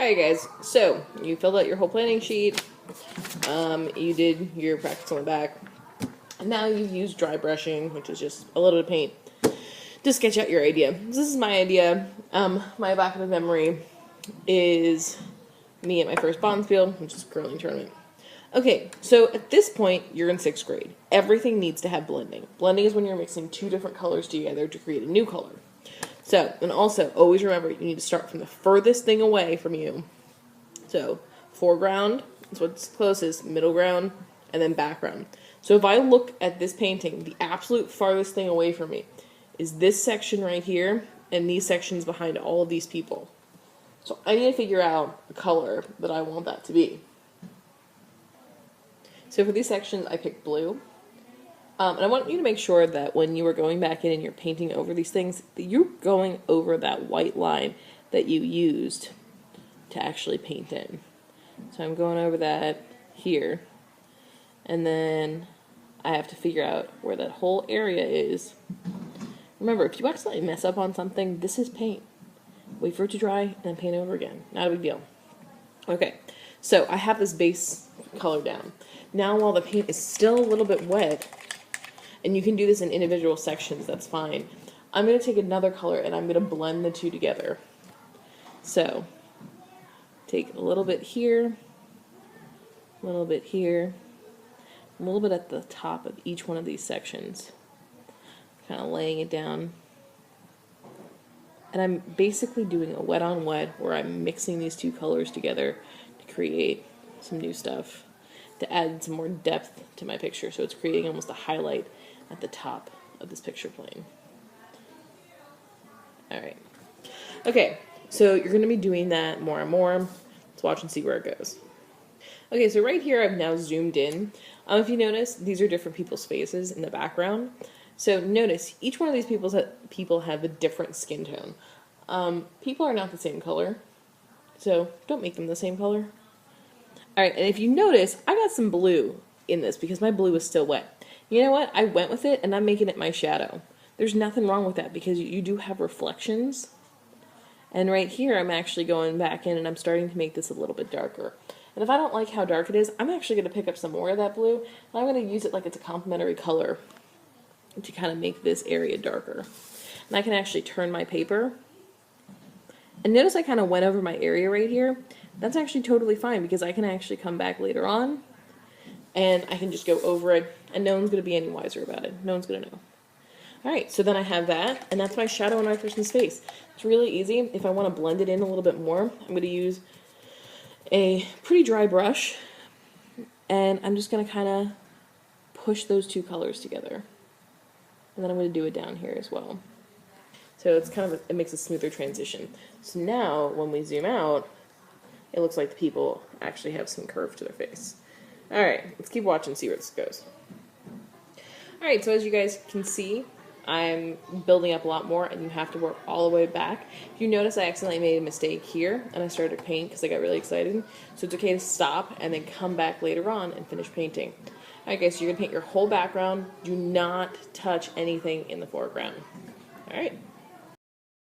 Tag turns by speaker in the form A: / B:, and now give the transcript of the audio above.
A: Alright guys, so you filled out your whole planning sheet, you did your practice on the back, and now you've used dry brushing, which is just a little bit of paint, to sketch out your idea. This is my idea. My evocative memory is me at my first Bonspiel, which is a curling tournament. Okay, so at this point, you're in 6th grade. Everything needs to have blending. Blending is when you're mixing two different colors together to create a new color. So, and also, always remember, you need to start from the furthest thing away from you. So, foreground is what's closest, middle ground, and then background. So if I look at this painting, the absolute farthest thing away from me is this section right here, and these sections behind all of these people. So I need to figure out a color that I want that to be. So for these sections, I picked blue. And I want you to make sure that when you are going back in and you're painting over these things, that you're going over that white line that you used to actually paint in. So I'm going over that here. And then I have to figure out where that whole area is. Remember, if you accidentally mess up on something, this is paint. Wait for it to dry, and then paint over again. Not a big deal. Okay, so I have this base color down. Now while the paint is still a little bit wet, and you can do this in individual sections, that's fine, I'm going to take another color and I'm going to blend the two together. So, take a little bit here, a little bit here, a little bit at the top of each one of these sections. Kind of laying it down. And I'm basically doing a wet on wet where I'm mixing these two colors together to create some new stuff, to add some more depth to my picture. So it's creating almost a highlight at the top of this picture plane. Alright. Okay, so you're going to be doing that more and more. Let's watch and see where it goes. Okay, so right here I've now zoomed in. If you notice, these are different people's faces in the background. So notice, each one of these people have a different skin tone. People are not the same color, so don't make them the same color. Alright, and if you notice, I got some blue in this because my blue is still wet. You know what? I went with it, and I'm making it my shadow. There's nothing wrong with that because you do have reflections. And right here, I'm actually going back in, and I'm starting to make this a little bit darker. And if I don't like how dark it is, I'm actually going to pick up some more of that blue, and I'm going to use it like it's a complementary color to kind of make this area darker. And I can actually turn my paper. And notice I kind of went over my area right here. That's actually totally fine because I can actually come back later on and I can just go over it and no one's going to be any wiser about it. No one's going to know. Alright, so then I have that, and that's my shadow on my person's face. It's really easy. If I want to blend it in a little bit more, I'm going to use a pretty dry brush, and I'm just going to kind of push those two colors together. And then I'm going to do it down here as well. So it's kind of it makes a smoother transition. So now, when we zoom out, it looks like the people actually have some curve to their face. Alright, let's keep watching and see where this goes. Alright, so as you guys can see, I'm building up a lot more, and you have to work all the way back. If you notice, I accidentally made a mistake here, and I started to paint because I got really excited. So it's okay to stop and then come back later on and finish painting. Alright guys, so you're going to paint your whole background. Do not touch anything in the foreground. Alright.